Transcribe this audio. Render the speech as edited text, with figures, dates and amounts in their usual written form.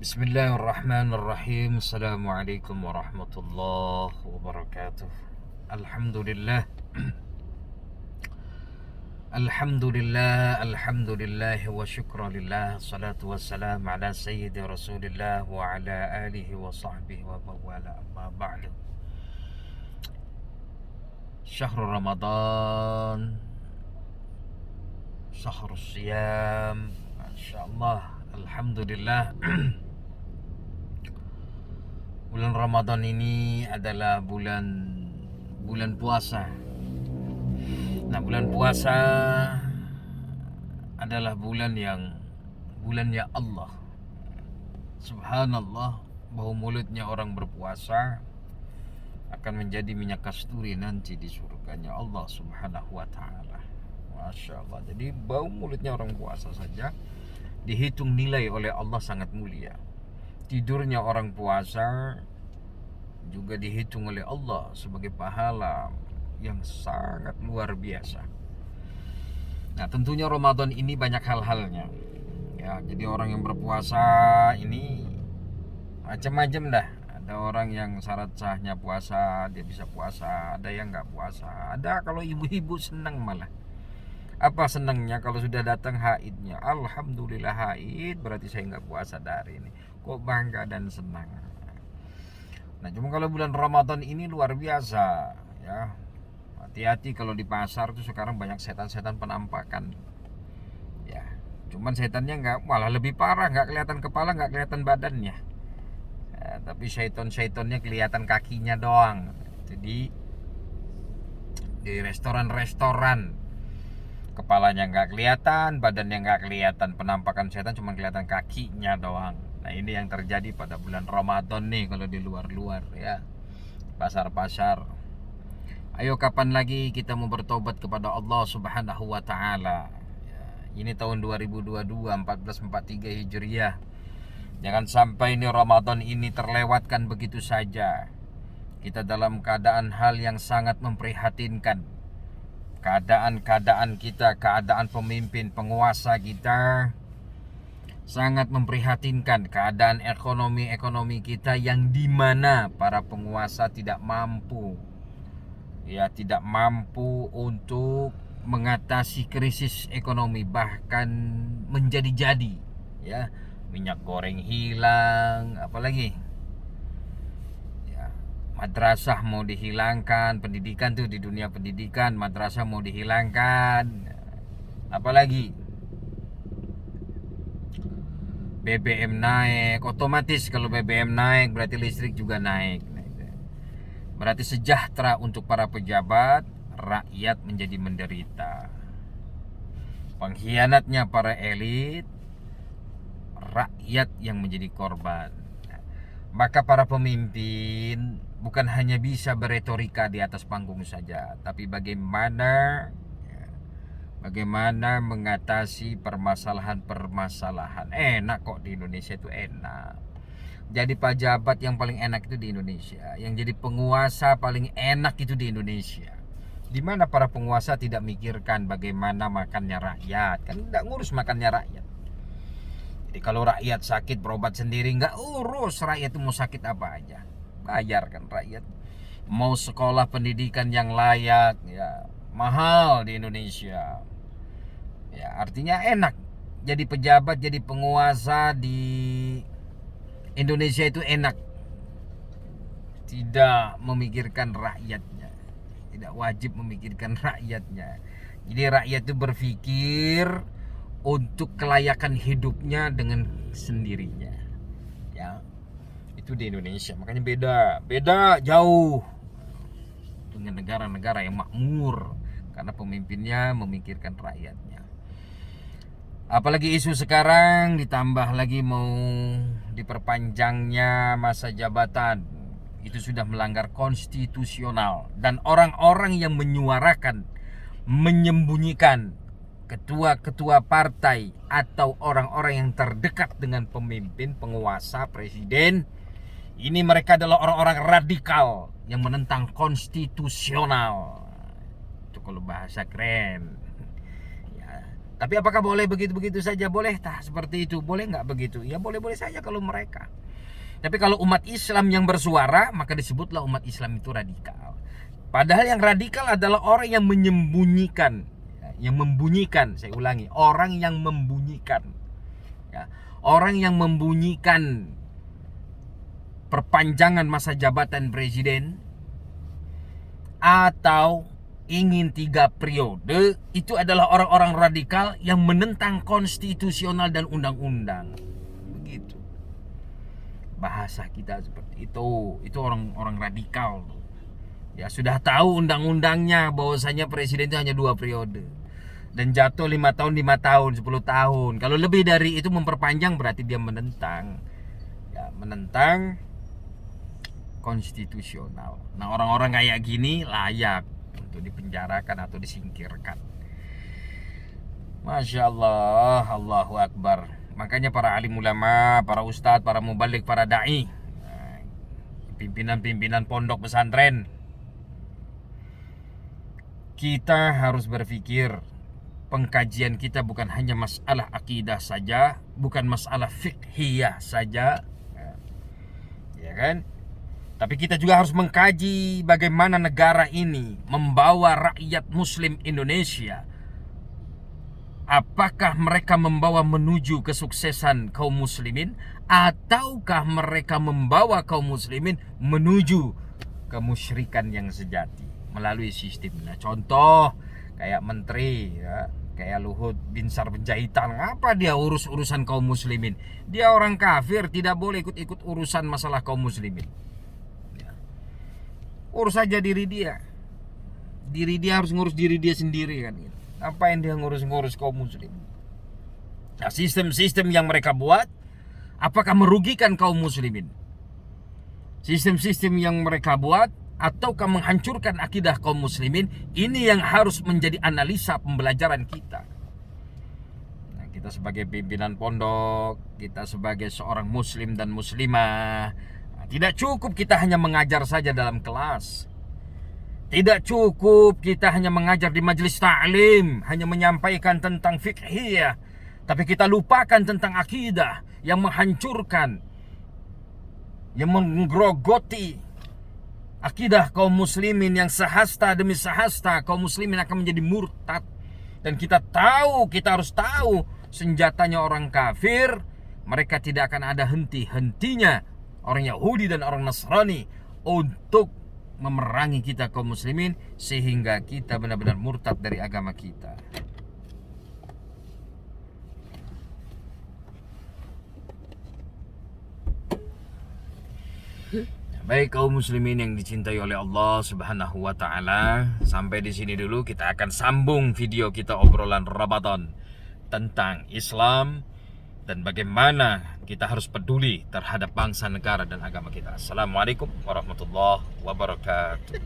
Bismillahirrahmanirrahim. Assalamualaikum warahmatullahi wabarakatuh. Alhamdulillah. Alhamdulillah wa syukralillah. Salatu wassalam ala sayyidi rasulillah wa ala alihi wa sahbihi wa bawala amma ba'du. Syahrul Ramadan, syahrul siyam. Masyaallah, alhamdulillah. Bulan Ramadan ini adalah bulan puasa. Nah, bulan puasa adalah bulannya Allah. Subhanallah, bau mulutnya orang berpuasa akan menjadi minyak kasturi nanti di surganya Allah Subhanahu wa taala. Masya Allah. Jadi bau mulutnya orang puasa saja dihitung nilai oleh Allah sangat mulia. Tidurnya orang puasa juga dihitung oleh Allah sebagai pahala yang sangat luar biasa. Nah, tentunya Ramadan ini banyak hal-halnya. Ya, jadi orang yang berpuasa ini macam-macam dah. Ada orang yang syarat sahnya puasa, dia bisa puasa. Ada yang nggak puasa. Ada kalau ibu-ibu senang malah. Apa senangnya kalau sudah datang haidnya? Alhamdulillah haid, berarti saya nggak puasa dari ini. Kok bangga dan senang. Nah, cuma kalau bulan Ramadan ini luar biasa, ya. Hati-hati kalau di pasar tuh sekarang banyak setan-setan penampakan. Ya, cuman setannya nggak, malah lebih parah, nggak kelihatan kepala, nggak kelihatan badannya. Ya, tapi syaiton-syaitonnya kelihatan kakinya doang. Jadi di restoran-restoran kepalanya nggak kelihatan, badannya nggak kelihatan, penampakan setan cuma kelihatan kakinya doang. Nah, ini yang terjadi pada bulan Ramadan nih kalau di luar-luar ya, pasar-pasar. Ayo kapan lagi kita mau bertobat kepada Allah Subhanahu wa taala. Ya, ini tahun 2022 1443 Hijriah. Jangan sampai ini Ramadan ini terlewatkan begitu saja. Kita dalam keadaan hal yang sangat memprihatinkan. Keadaan kita, keadaan pemimpin, penguasa kita sangat memprihatinkan. Keadaan ekonomi kita yang dimana para penguasa tidak mampu, ya, tidak mampu untuk mengatasi krisis ekonomi, bahkan menjadi-jadi, ya. Minyak goreng hilang, apalagi madrasah mau dihilangkan, pendidikan tuh di dunia pendidikan, madrasah mau dihilangkan. Apalagi BBM naik, otomatis kalau BBM naik berarti listrik juga naik. Berarti sejahtera untuk para pejabat, rakyat menjadi menderita. Pengkhianatnya para elit, rakyat yang menjadi korban. Maka para pemimpin bukan hanya bisa beretorika di atas panggung saja, tapi bagaimana mengatasi permasalahan-permasalahan. Enak kok di Indonesia itu enak. Jadi pejabat yang paling enak itu di Indonesia, yang jadi penguasa paling enak itu di Indonesia. Di mana para penguasa tidak mikirkan bagaimana makannya rakyat, kan tidak ngurus makannya rakyat. Jadi kalau rakyat sakit berobat sendiri, nggak urus rakyat itu mau sakit apa aja, bayar kan rakyat. Mau sekolah pendidikan yang layak, ya mahal di Indonesia. Ya artinya enak. Jadi pejabat, jadi penguasa di Indonesia itu enak. Tidak memikirkan rakyatnya, tidak wajib memikirkan rakyatnya. Jadi rakyat itu berpikir untuk kelayakan hidupnya dengan sendirinya, ya. Itu di Indonesia. Makanya beda jauh dengan negara-negara yang makmur, karena pemimpinnya memikirkan rakyatnya. Apalagi isu sekarang ditambah lagi mau diperpanjangnya masa jabatan, itu sudah melanggar konstitusional. Dan orang-orang yang menyuarakan, menyembunyikan ketua-ketua partai atau orang-orang yang terdekat dengan pemimpin, penguasa, presiden, ini mereka adalah orang-orang radikal yang menentang konstitusional. Itu kalau bahasa keren. Ya, Tapi apakah boleh begitu-begitu saja? Boleh tah seperti itu? Boleh nggak begitu? Ya boleh-boleh saja kalau mereka. Tapi kalau umat Islam yang bersuara, maka disebutlah umat Islam itu radikal. Padahal yang radikal adalah orang yang menyembunyikan, yang membunyikan. Saya ulangi, orang yang membunyikan, ya, orang yang membunyikan perpanjangan masa jabatan presiden atau ingin 3 periode, itu adalah orang-orang radikal yang menentang konstitusional dan undang-undang. Begitu bahasa kita, seperti itu orang-orang radikal. Ya sudah tahu undang-undangnya bahwasanya presiden itu hanya 2 periode dan jatuh 5 tahun, 5 tahun, 10 tahun. Kalau lebih dari itu memperpanjang, berarti dia menentang, ya, menentang konstitusional. Nah, orang-orang kayak gini layak untuk dipenjarakan atau disingkirkan. Masya Allah, Allahu Akbar. Makanya para alim ulama, para ustadz, para mubalik, para da'i, pimpinan-pimpinan pondok pesantren, kita harus berpikir pengkajian kita bukan hanya masalah akidah saja, bukan masalah fiqhiyah saja, ya kan? Tapi kita juga harus mengkaji bagaimana negara ini membawa rakyat muslim Indonesia. Apakah mereka membawa menuju kesuksesan kaum muslimin, ataukah mereka membawa kaum muslimin menuju kemusyrikan yang sejati melalui sistem. Nah, contoh kayak menteri, ya, kayak Luhut Binsar Panjaitan, apa dia urus urusan kaum muslimin? Dia orang kafir, tidak boleh ikut-ikut urusan masalah kaum muslimin. Urus saja diri dia harus ngurus diri dia sendiri kan. Apa yang dia ngurus kaum muslim? Nah, sistem-sistem yang mereka buat, apakah merugikan kaum muslimin? Sistem-sistem yang mereka buat ataukah menghancurkan akidah kaum muslimin? Ini yang harus menjadi analisa pembelajaran kita. Nah, kita sebagai pimpinan pondok, kita sebagai seorang muslim dan muslimah, tidak cukup kita hanya mengajar saja dalam kelas. Tidak cukup kita hanya mengajar di majelis ta'lim, hanya menyampaikan tentang fiqhiyah, tapi kita lupakan tentang akidah yang menghancurkan, yang menggerogoti akidah kaum muslimin, yang sehasta demi sehasta kaum muslimin akan menjadi murtad. Dan kita harus tahu senjatanya orang kafir. Mereka tidak akan ada henti-hentinya, orang Yahudi dan orang Nasrani, untuk memerangi kita kaum muslimin sehingga kita benar-benar murtad dari agama kita. Baik kaum muslimin yang dicintai oleh Allah Subhanahu wa taala, sampai di sini dulu. Kita akan sambung video kita obrolan Ramadan tentang Islam dan bagaimana kita harus peduli terhadap bangsa, negara, dan agama kita. Assalamualaikum warahmatullahi wabarakatuh.